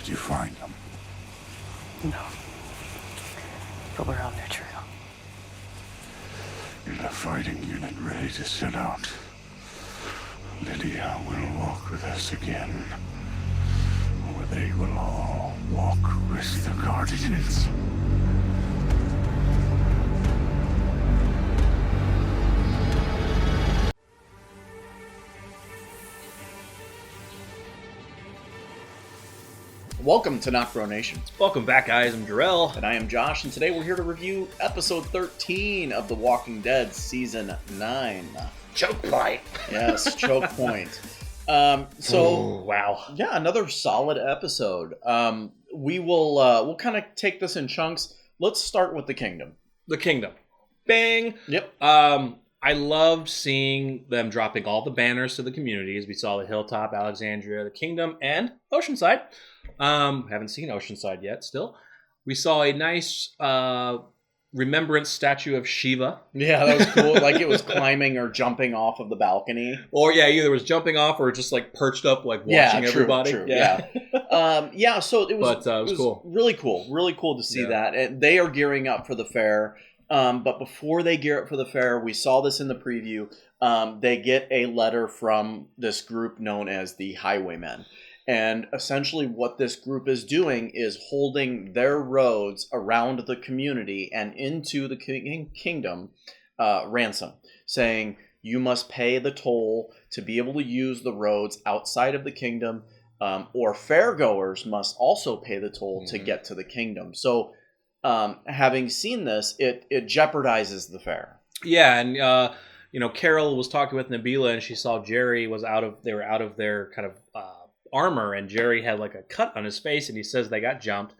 Did you find them? No. But we're on their trail. Get a fighting unit ready to set out. Lydia will walk with us again. Or they will all walk with the Guardians. Welcome to NocBro Nation. Welcome back, guys. I'm Daryl. And I am Josh, and today we're here to review episode 13 of The Walking Dead Season 9. Chokepoint. Yes, Chokepoint. Wow. Yeah, another solid episode. We'll kind of take this in chunks. Let's start with the Kingdom. The Kingdom. Bang. Yep. I loved seeing them dropping all the banners to the communities. We saw the Hilltop, Alexandria, the Kingdom, and Oceanside. Haven't seen Oceanside yet, still. We saw a nice remembrance statue of Shiva. Yeah, that was cool. Like it was climbing or jumping off of the balcony. Or, yeah, either was jumping off or just like perched up, like watching everybody. True. Yeah. So it was cool. Really cool. Really cool to see that. And they are gearing up for the fair. But before they gear up for the fair, we saw this in the preview. They get a letter from this group known as the Highwaymen. And essentially what this group is doing is holding their roads around the community and into the kingdom ransom, saying you must pay the toll to be able to use the roads outside of the kingdom, or fairgoers must also pay the toll to get to the kingdom. So having seen this, it jeopardizes the fair. Yeah, and Carol was talking with Nabila, and she saw Jerry they were out of their kind of armor, and Jerry had like a cut on his face, and he says they got jumped,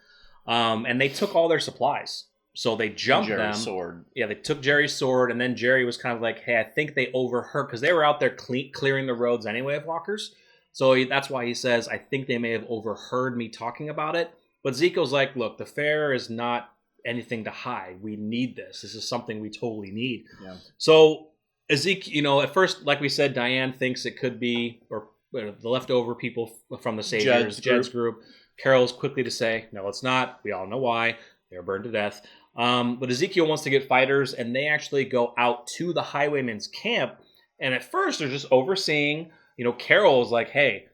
and they took all their supplies. So they jumped Jerry's them. Sword. Yeah, they took Jerry's sword, and then Jerry was kind of like, hey, I think they overheard, because they were out there clearing the roads anyway of walkers. So that's why he says, I think they may have overheard me talking about it. But Ezekiel's like, look, the fair is not anything to hide. We need this. This is something we totally need. Yeah. So Ezekiel, at first, like we said, Diane thinks it could be, or the leftover people from the Saviors, Jed's group. Carol's quickly to say, no, it's not. We all know why. They were burned to death. But Ezekiel wants to get fighters, and they actually go out to the Highwaymen's camp. And at first, they're just overseeing. Carol's like, hey,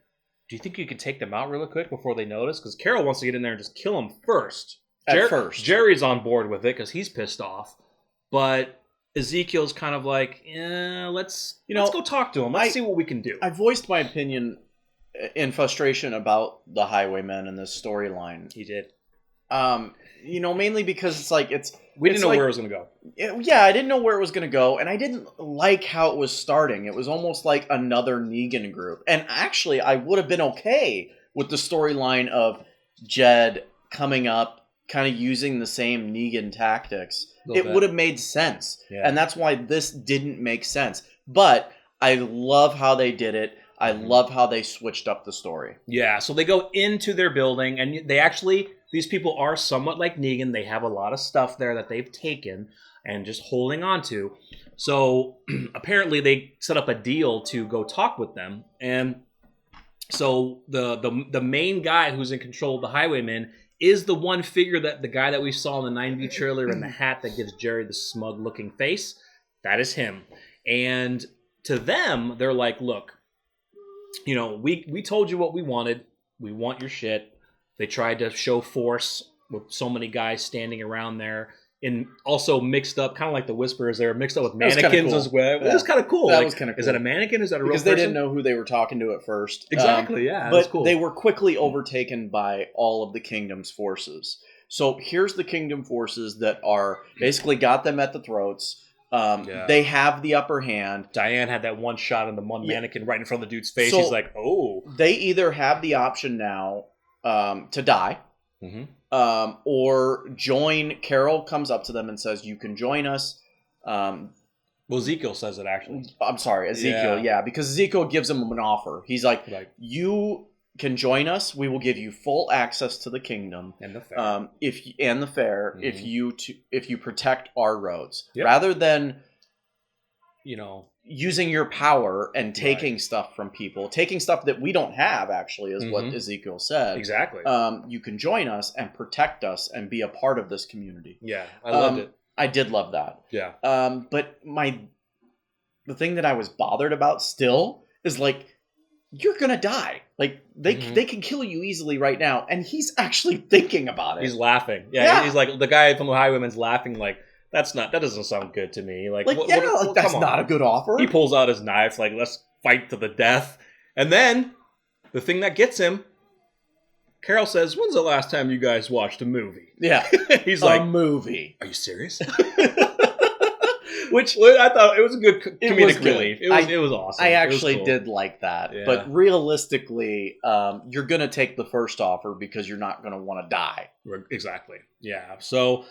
do you think you could take them out really quick before they notice? Because Carol wants to get in there and just kill them first. First. Jerry's on board with it because he's pissed off. But Ezekiel's kind of like, let's go talk to him. Let's see what we can do. I voiced my opinion in frustration about the Highwaymen and this storyline. He did. Mainly because we didn't know where it was going to go. Yeah, I didn't know where it was going to go, and I didn't like how it was starting. It was almost like another Negan group. And actually, I would have been okay with the storyline of Jed coming up, kind of using the same Negan tactics. It would have made sense. Yeah. And that's why this didn't make sense. But I love how they did it. I love how they switched up the story. Yeah, so they go into their building, and these people are somewhat like Negan. They have a lot of stuff there that they've taken and just holding on to. So apparently they set up a deal to go talk with them. And so the main guy who's in control of the Highwaymen is the one figure that the guy that we saw in the 9V trailer in the hat that gives Jerry the smug-looking face. That is him. And to them, they're like, look, we told you what we wanted. We want your shit. They tried to show force with so many guys standing around there. And also mixed up, kind of like the Whisperers, they were mixed up with mannequins as well. Yeah. It was kind of cool. That was kind of cool. Is that a mannequin? Is that a real person? Because they didn't know who they were talking to at first. Exactly, yeah. But cool. They were quickly overtaken by all of the Kingdom's forces. So here's the Kingdom forces that are basically got them at the throats. They have the upper hand. Diane had that one shot on the one mannequin right in front of the dude's face. So he's like, oh. They either have the option now to die. Mm-hmm. Or join. Carol comes up to them and says, you can join us. Well, Ezekiel says it, actually. I'm sorry, Ezekiel, yeah. Because Ezekiel gives him an offer. He's like, you can join us. We will give you full access to the kingdom. And the fair. If you protect our roads. Yep. Rather than using your power and taking stuff from people, taking stuff that we don't have, actually, is what Ezekiel said. Exactly. You can join us and protect us and be a part of this community. Yeah, I loved it. I did love that. Yeah. But the thing that I was bothered about still is like, you're gonna die. Like they can kill you easily right now, and he's actually thinking about it. He's laughing. Yeah. He's like, the guy from the Highwaymen's laughing like, that doesn't sound good to me. Like that's not a good offer. He pulls out his knife, like, let's fight to the death. And then the thing that gets him, Carol says, "When's the last time you guys watched a movie?" Yeah. He's like, a movie. Are you serious? Which I thought it was a good comedic relief. It was awesome. I actually cool. did like that. Yeah. But realistically, you're going to take the first offer because you're not going to want to die. Exactly. Yeah. So,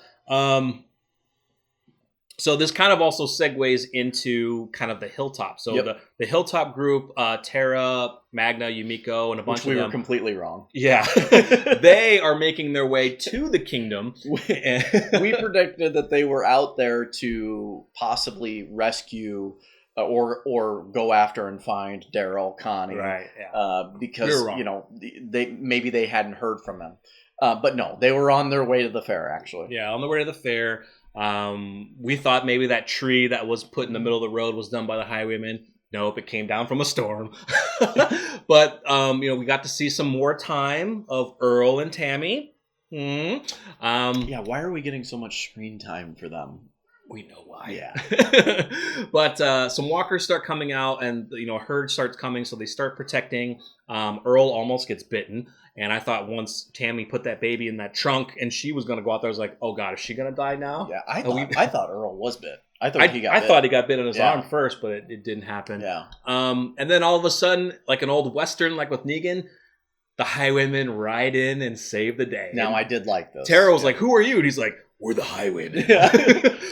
so this kind of also segues into kind of the Hilltop. So the Hilltop group, Tara, Magna, Yumiko, and a bunch of them. We were completely wrong. Yeah. They are making their way to the kingdom. We predicted that they were out there to possibly rescue or go after and find Daryl, Connie. Right. Yeah. Because, maybe they hadn't heard from him. But no, they were on their way to the fair, actually. Yeah, on the way to the fair. We thought maybe that tree that was put in the middle of the road was done by the Highwaymen. Nope, it came down from a storm. But we got to see some more time of Earl and Tammy. Why are we getting so much screen time for them? We know why. Yeah. But some walkers start coming out, and a herd starts coming, so they start protecting. Earl almost gets bitten. And I thought once Tammy put that baby in that trunk and she was going to go out there, I was like, oh God, is she going to die now? Yeah, I thought Earl was bit. I thought he got bit in his arm first, but it didn't happen. Yeah. And then all of a sudden, like an old Western, like with Negan, the Highwaymen ride in and save the day. Now, I did like this. Tara was like, who are you? And he's like, we're the Highwaymen. Yeah.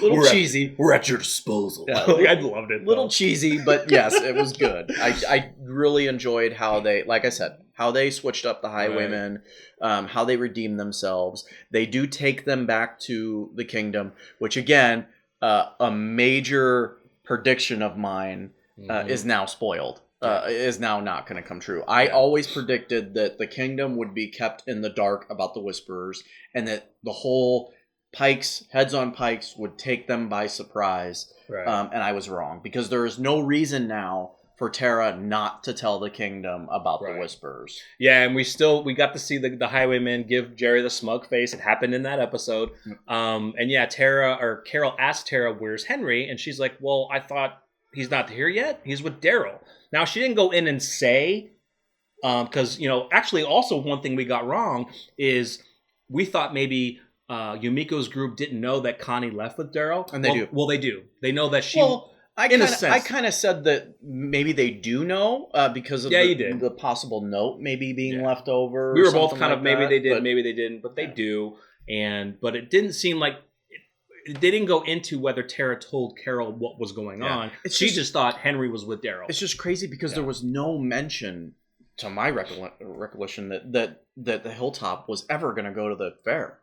Little cheesy. We're at your disposal. Yeah, I loved it. Little cheesy, but yes, it was good. I really enjoyed how they, like I said, how they switched up the Highwaymen, how they redeemed themselves. They do take them back to the kingdom, which again, a major prediction of mine is now spoiled. Is now not going to come true. I always predicted that the kingdom would be kept in the dark about the Whisperers, and that the whole heads on pikes would take them by surprise. Right. And I was wrong, because there is no reason now for Tara not to tell the kingdom about the Whisperers. Yeah, and we got to see the Highwaymen give Jerry the smug face. It happened in that episode. And yeah, Carol asked Tara, where's Henry? And she's like, well, I thought he's not here yet. He's with Daryl. Now, she didn't go in and say, because, actually also one thing we got wrong is we thought maybe Yumiko's group didn't know that Connie left with Daryl. And they do. Well, they do. They know that she... Well, I kind of said that maybe they do know because of the possible note maybe being left over. We were both kind of maybe they did, maybe they didn't, but they do. But it didn't seem like they didn't go into whether Tara told Carol what was going on. She just thought Henry was with Daryl. It's just crazy because there was no mention, to my recollection, that the Hilltop was ever going to go to the fair.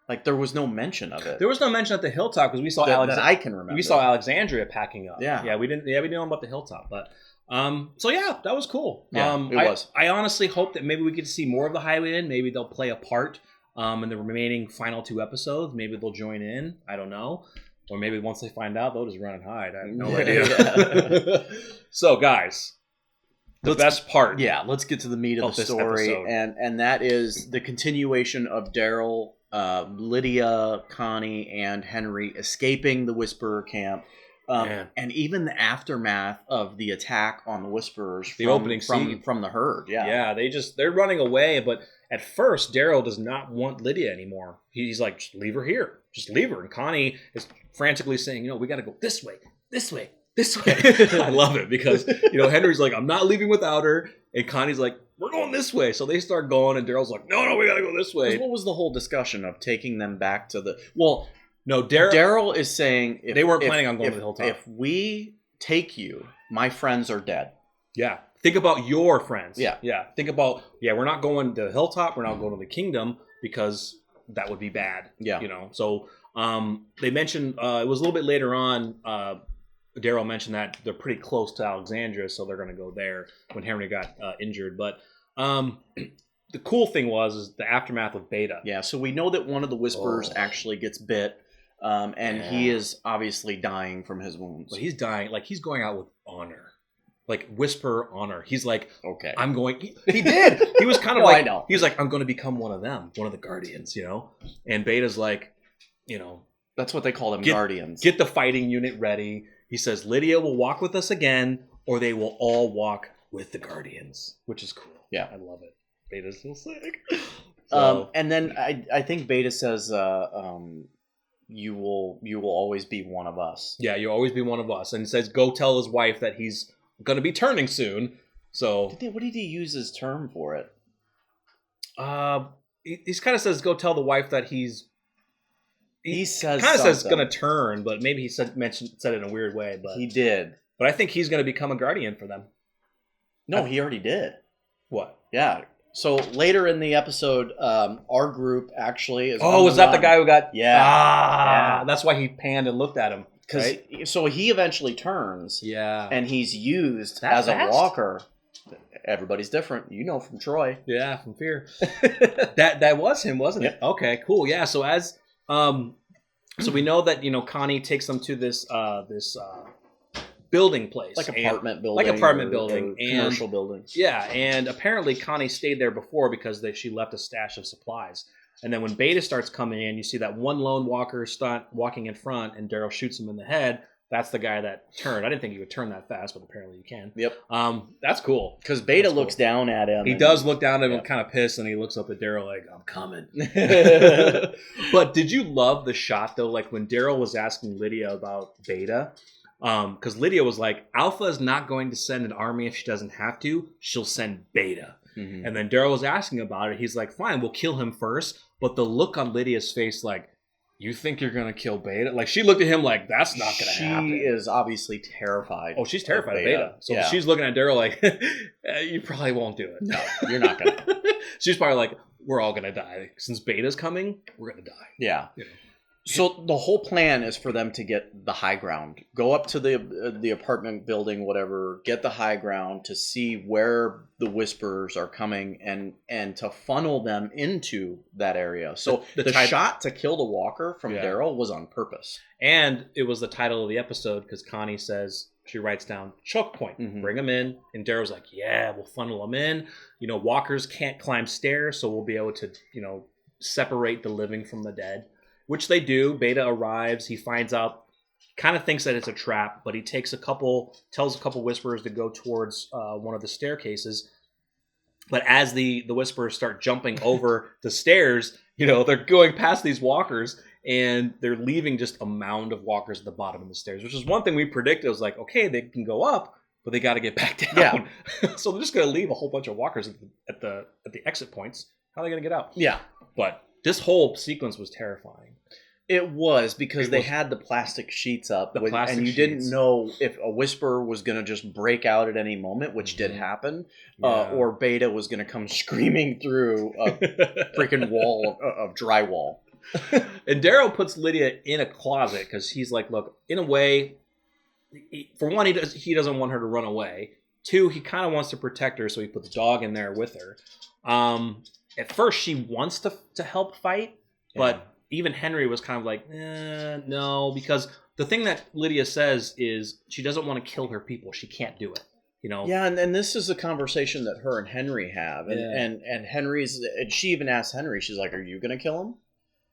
Like, there was no mention of it. There was no mention at the Hilltop because we saw that I can remember. We saw Alexandria packing up. Yeah, we didn't know about the Hilltop, but so yeah, that was cool. Yeah, it was. I honestly hope that maybe we get to see more of the Highwaymen. Maybe they'll play a part in the remaining final 2 episodes. Maybe they'll join in. I don't know. Or maybe once they find out, they'll just run and hide. I have no idea. So, guys, the best part. Yeah, let's get to the meat of the story, and that is the continuation of Daryl, Lydia, Connie, and Henry escaping the Whisperer camp, and even the aftermath of the attack on the Whisperers, the opening scene from the herd. Yeah, they're running away, but at first Daryl does not want Lydia anymore. He's like, just leave her here, just leave her. And Connie is frantically saying, we got to go this way, this way, this way. I love it because Henry's like, I'm not leaving without her, and Connie's like, we're going this way. So they start going, and Daryl's like, no, we got to go this way. What was the whole discussion of taking them back to the... Well, no, Daryl is saying... They weren't planning on going to the Hilltop. If we take you, my friends are dead. Yeah. Think about your friends. Yeah. Think about, we're not going to the Hilltop. We're not going to the Kingdom because that would be bad. Yeah. So they mentioned, it was a little bit later on, Daryl mentioned that they're pretty close to Alexandria, so they're going to go there when Henry got injured. But the cool thing is the aftermath of Beta. Yeah, so we know that one of the Whisperers actually gets bit, and he is obviously dying from his wounds. But he's dying, like he's going out with honor. Like Whisper honor. He's like, okay, I'm going. He did. He was kind of No, like, I know. He was like, I'm going to become one of them, one of the Guardians, And Beta's like, that's what they call them, Guardians. Get the fighting unit ready. He says Lydia will walk with us again, or they will all walk with the Guardians, which is cool. Yeah, I love it. Beta's so sick. And then I think Beta says, you will always be one of us. Yeah, you'll always be one of us. And he says, go tell his wife that he's going to be turning soon. So what did he use his term for it? He kind of says, go tell the wife that he says kind of says going to turn, but maybe he said it in a weird way. But he did. But I think he's going to become a guardian for them. No, he already did. What? Yeah. So later in the episode, our group actually is. Oh, was that the guy who got? Yeah. Yeah. That's why he panned and looked at him. Right? So he eventually turns. Yeah. And he's used that as fast? a walker. Everybody's different, from Troy. Yeah, from Fear. that was him, wasn't it? Okay, cool. Yeah. So as so we know that Connie takes them to this building place, like apartment building, or commercial buildings. Yeah, and apparently Connie stayed there before because she left a stash of supplies. And then when Beta starts coming in, you see that one lone walker start walking in front, and Daryl shoots him in the head. That's the guy that turned. I didn't think he would turn that fast, but apparently you can. Yep. That's cool. Because Beta looks down at him. He does look down at him, kind of pissed, and he looks up at Daryl like, I'm coming. But did you love the shot, though? Like when Daryl was asking Lydia about Beta, because Lydia was like, Alpha is not going to send an army if she doesn't have to. She'll send Beta. Mm-hmm. And then Daryl was asking about it. He's like, fine, we'll kill him first. But the look on Lydia's face, like, you think you're going to kill Beta? Like, she looked at him like, that's not going to happen. She is obviously terrified. Oh, she's terrified of Beta. So she's looking at Daryl like, you probably won't do it. No, you're not going to. She's probably like, we're all going to die. Since Beta's coming, we're going to die. Yeah. So the whole plan is for them to get the high ground. Go up to the apartment building, whatever, get the high ground to see where the Whisperers are coming and to funnel them into that area. So the shot to kill the walker from Daryl was on purpose. And it was the title of the episode because Connie says, she writes down Chokepoint, bring them in. And Daryl's like, yeah, we'll funnel them in. Walkers can't climb stairs, so we'll be able to, separate the living from the dead. Which they do. Beta arrives. He finds out, kind of thinks that it's a trap, but he tells a couple Whisperers to go towards one of the staircases. But as the Whisperers start jumping over the stairs, they're going past these walkers, and they're leaving just a mound of walkers at the bottom of the stairs, which is one thing we predicted. It was like, okay, they can go up, but they got to get back down. Yeah. So they're just going to leave a whole bunch of walkers at the exit points. How are they going to get out? Yeah. But this whole sequence was terrifying. It was because they had the plastic sheets up, and you didn't know if a Whisperer was going to just break out at any moment, which did happen, or Beta was going to come screaming through a freaking wall of drywall. And Daryl puts Lydia in a closet because he's like, look, in a way, for one, he doesn't want her to run away. Two, he kind of wants to protect her, so he puts Dog in there with her. At first, she wants to help fight, but even Henry was kind of like, no, because the thing that Lydia says is she doesn't want to kill her people. She can't do it, Yeah, and this is a conversation that her and Henry have, and and she even asks Henry, she's like, "Are you going to kill him?"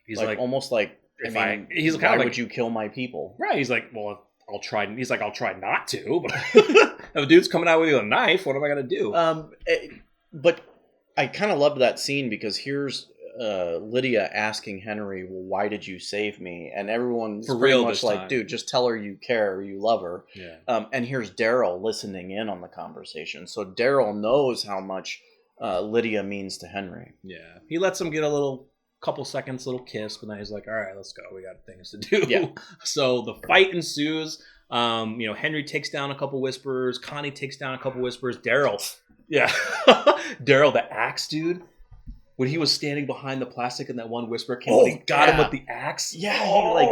He's like almost like, he's why would you kill my people? Right? He's like, well, I'll try. He's like, I'll try not to, but if a dude's coming out with a knife, what am I going to do? But I kind of loved that scene because here's Lydia asking Henry, well, why did you save me? And everyone's pretty much like, dude, just tell her you care, you love her. Yeah. And here's Daryl listening in on the conversation. So Daryl knows how much Lydia means to Henry. Yeah. He lets him get a couple seconds, little kiss, but then he's like, all right, let's go. We got things to do. Yeah. So the fight ensues. Henry takes down a couple Whisperers. Connie takes down a couple Whisperers. Daryl, the axe dude. when he was standing behind the plastic and that one whisper came and he got him with the axe. Yeah, he like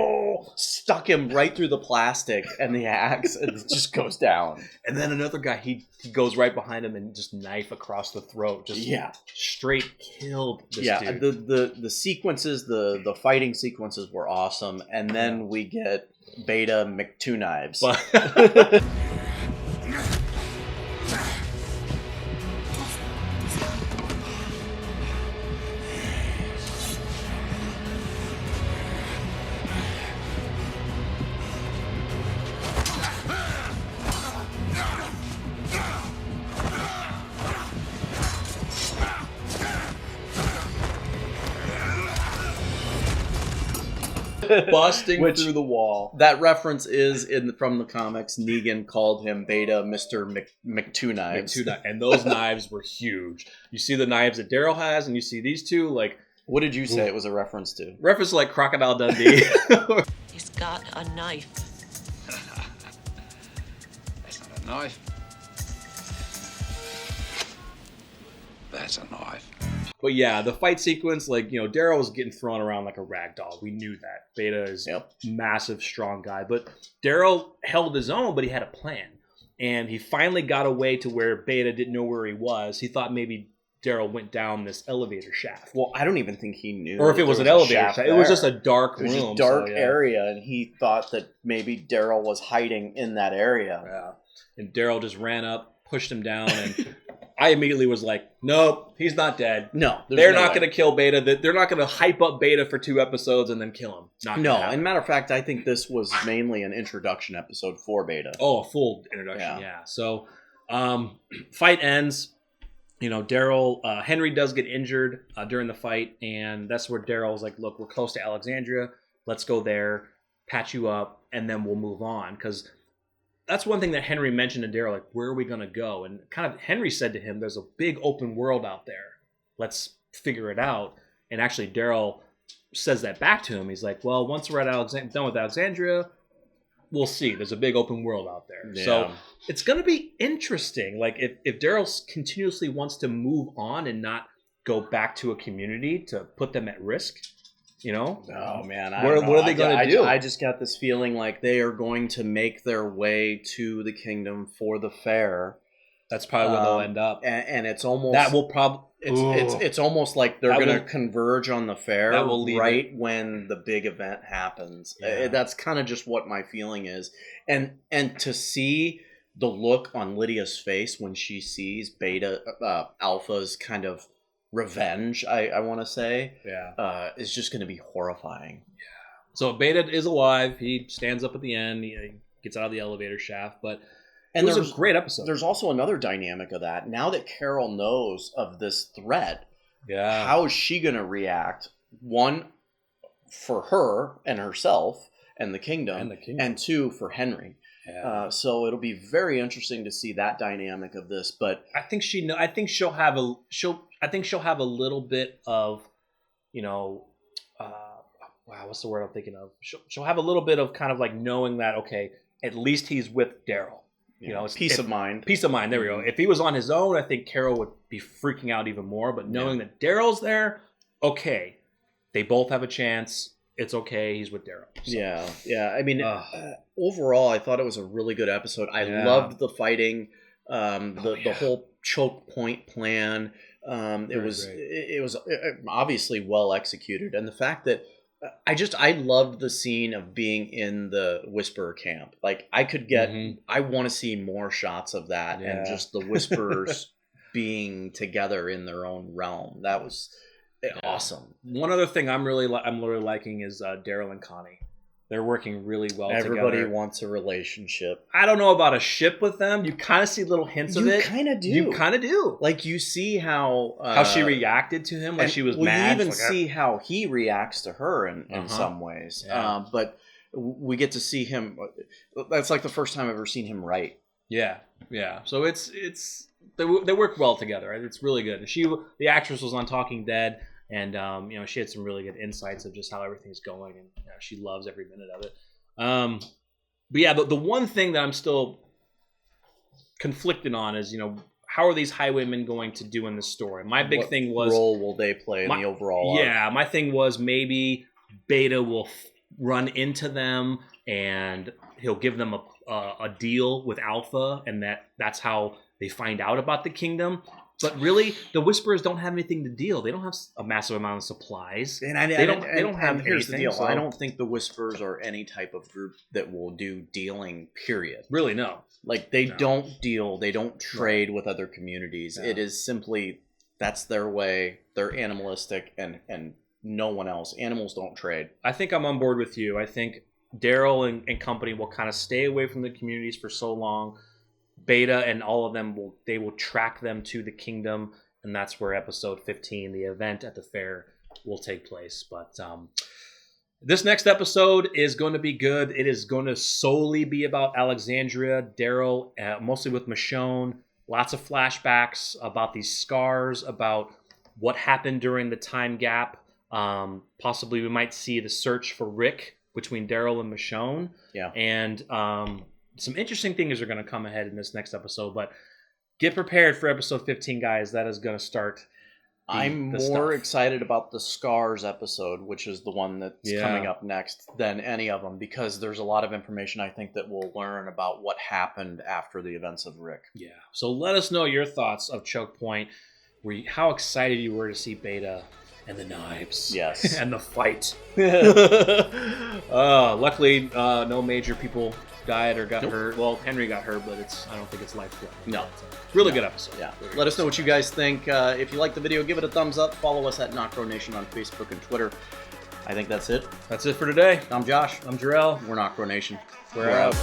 stuck him right through the plastic and the axe, and it just goes down. And then another guy, he goes right behind him and just knife across the throat. Just straight killed this dude. The sequences, the fighting sequences were awesome, and then we get Beta McTwo Knives. Busting through the wall. That reference is from the comics. Negan called him Beta Mr. McTwo Knives. And those knives were huge. You see the knives that Daryl has, and you see these two. Like, what did you say it was a reference to? Reference to like Crocodile Dundee. He's got a knife. That's not a knife. That's a knife. But yeah, the fight sequence, like, you know, Daryl was getting thrown around like a rag doll. We knew that. Beta is a massive, strong guy. But Daryl held his own, but he had a plan. And he finally got away to where Beta didn't know where he was. He thought maybe Daryl went down this elevator shaft. Well, I don't even think he knew. Or if it was an elevator shaft. It was just a dark room. It was just a dark area, and he thought that maybe Daryl was hiding in that area. Yeah. And Daryl just ran up, pushed him down, and I immediately was like, nope, he's not dead. No, they're not going to kill Beta. They're not going to hype up Beta for 2 episodes and then kill him. No, and matter of fact, I think this was mainly an introduction episode for Beta. Oh, a full introduction, yeah. So, fight ends. You know, Daryl, Henry does get injured during the fight, and that's where Daryl's like, look, we're close to Alexandria. Let's go there, patch you up, and then we'll move on. Because that's one thing that Henry mentioned to Daryl, like, where are we going to go? And kind of Henry said to him, there's a big open world out there. Let's figure it out. And actually, Daryl says that back to him. He's like, well, once we're at done with Alexandria, we'll see. There's a big open world out there. Yeah. So it's going to be interesting. Like, if Daryl continuously wants to move on and not go back to a community to put them at risk, you know? Oh, man. What are they going to do? I just got this feeling like they are going to make their way to the kingdom for the fair. That's probably where they'll end up. And it's almost... That will probably... It's almost like they're going to converge on the fair right when the big event happens. Yeah. That's kind of just what my feeling is. And to see the look on Lydia's face when she sees Beta Alpha's kind of revenge, I want to say, is just going to be horrifying. Yeah. So Beta is alive. He stands up at the end. He gets out of the elevator shaft, but... And it was a great episode. There's also another dynamic of that. Now that Carol knows of this threat, how is she going to react? One, for her and herself and the kingdom, and 2, for Henry. Yeah. So it'll be very interesting to see that dynamic of this. But I think she'll have a little bit of, you know, what's the word I'm thinking of? She'll have a little bit of kind of like knowing that, okay, at least he's with Daryl. You know, peace of mind. Peace of mind. There we go. If he was on his own, I think Carol would be freaking out even more. But knowing that Daryl's there, okay, they both have a chance. It's okay. He's with Daryl. So. Yeah. I mean, overall, I thought it was a really good episode. I loved the fighting, the whole choke point plan. It was obviously well executed, and the fact that. I loved the scene of being in the Whisperer camp. Like, I could get, I want to see more shots of that and just the Whisperers being together in their own realm. That was awesome. One other thing I'm really liking is Daryl and Connie. They're working really well together. Everybody wants a relationship. I don't know about a ship with them. You kind of see little hints of it. You kind of do. You kind of do. Like, you see how she reacted to him, like she was mad. You even see how he reacts to her in some ways. Yeah. But we get to see him. That's like the first time I've ever seen him write. Yeah. So they work well together. It's really good. The actress was on Talking Dead. And, you know, she had some really good insights of just how everything's going. And she loves every minute of it. But yeah, the one thing that I'm still conflicted on is, you know, how are these highwaymen going to do in the story? My big thing was, role will they play in the overall arc? Yeah, my thing was maybe Beta will run into them and he'll give them a deal with Alpha, and that's how they find out about the kingdom. But really, the Whisperers don't have anything to deal. They don't have a massive amount of supplies. And they don't have here's the anything, deal. so- I don't think the Whisperers are any type of group that will do dealing, period. Really, no. Like, they don't deal. They don't trade with other communities. No. It is simply, that's their way. They're animalistic, and no one else. Animals don't trade. I think I'm on board with you. I think Daryl and company will kind of stay away from the communities for so long. Beta and all of them will track them to the kingdom, and that's where episode 15, the event at the fair, will take place. But this next episode is going to be good. It is going to solely be about Alexandria, Daryl, mostly with Michonne. Lots of flashbacks about these scars, about what happened during the time gap. Possibly we might see the search for Rick between Daryl and Michonne. Yeah. And some interesting things are going to come ahead in this next episode, but get prepared for episode 15, guys. That is going to start. I'm more excited about the Scars episode, which is the one that's coming up next, than any of them, because there's a lot of information I think that we'll learn about what happened after the events of Rick. Yeah. So let us know your thoughts of Chokepoint. How excited you were to see Beta and the knives. Yes. And the fight. Luckily, no major people died or got hurt. Well, Henry got hurt, but I don't think it's life-threatening. No. Really good episode. Yeah. Really Let us know what you guys think. If you like the video, give it a thumbs up. Follow us at NocBro Nation on Facebook and Twitter. I think that's it. That's it for today. I'm Josh. I'm Daryl. We're NocBro Nation. We're out.